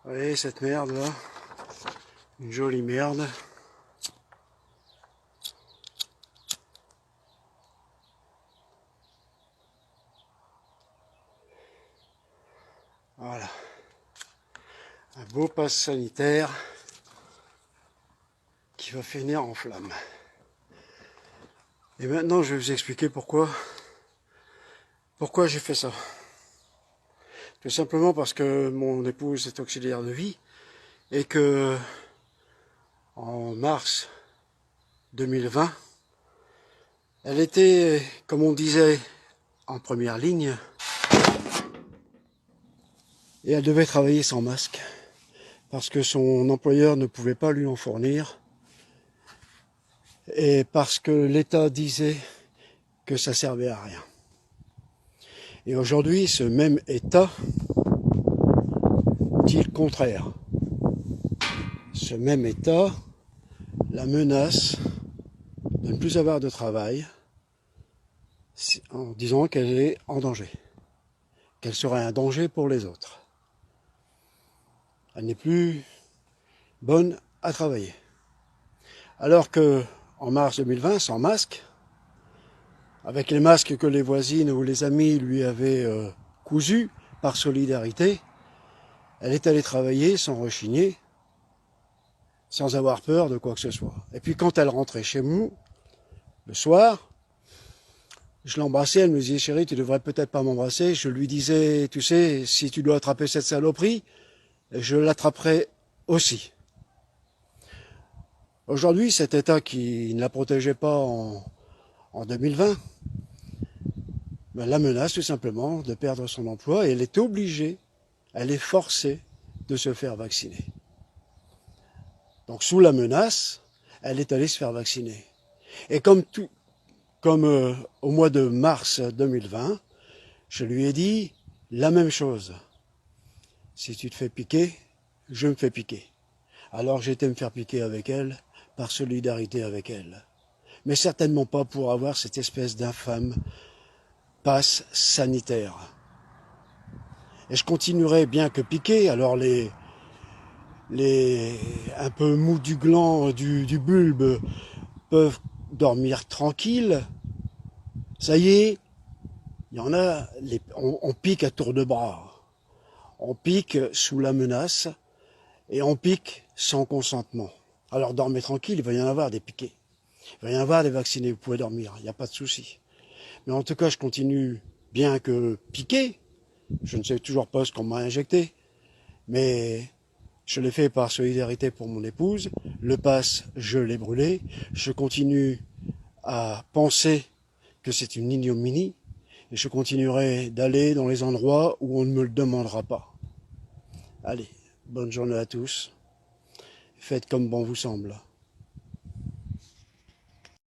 Vous voyez cette merde là, une jolie merde. Voilà, un beau passe sanitaire qui va finir en flammes. Et maintenant je vais vous expliquer pourquoi j'ai fait ça. Tout simplement parce que mon épouse est auxiliaire de vie et que en mars 2020, elle était, comme on disait, en première ligne et elle devait travailler sans masque parce que son employeur ne pouvait pas lui en fournir et parce que l'État disait que ça servait à rien. Et aujourd'hui, ce même État dit le contraire. Ce même État la menace de ne plus avoir de travail en disant qu'elle est en danger, qu'elle serait un danger pour les autres. Elle n'est plus bonne à travailler. Alors que en mars 2020, sans masque, avec les masques que les voisines ou les amis lui avaient cousus par solidarité, elle est allée travailler sans rechigner, sans avoir peur de quoi que ce soit. Et puis quand elle rentrait chez nous, le soir, je l'embrassais, elle me disait « Chérie, tu devrais peut-être pas m'embrasser ». Je lui disais « Tu sais, si tu dois attraper cette saloperie, je l'attraperai aussi ». Aujourd'hui, cet État qui ne la protégeait pas en 2020, ben, la menace tout simplement de perdre son emploi et elle est obligée, elle est forcée de se faire vacciner. Donc sous la menace, elle est allée se faire vacciner. Et comme au mois de mars 2020, je lui ai dit la même chose. Si tu te fais piquer, je me fais piquer. Alors j'ai été me faire piquer avec elle, par solidarité avec elle. Mais certainement pas pour avoir cette espèce d'infâme passe sanitaire. Et je continuerai bien que piqué, alors les un peu mous du gland, du bulbe, peuvent dormir tranquilles. Ça y est, il y en a, on pique à tour de bras. On pique sous la menace et on pique sans consentement. Alors dormez tranquille, il va y en avoir des piqués. Il va y en avoir des vaccinés, vous pouvez dormir, il n'y a pas de souci. Mais en tout cas, je continue bien que piqué. Je ne sais toujours pas ce qu'on m'a injecté, mais je l'ai fait par solidarité pour mon épouse. Le pass, je l'ai brûlé. Je continue à penser que c'est une ignominie et je continuerai d'aller dans les endroits où on ne me le demandera pas. Allez, bonne journée à tous. Faites comme bon vous semble.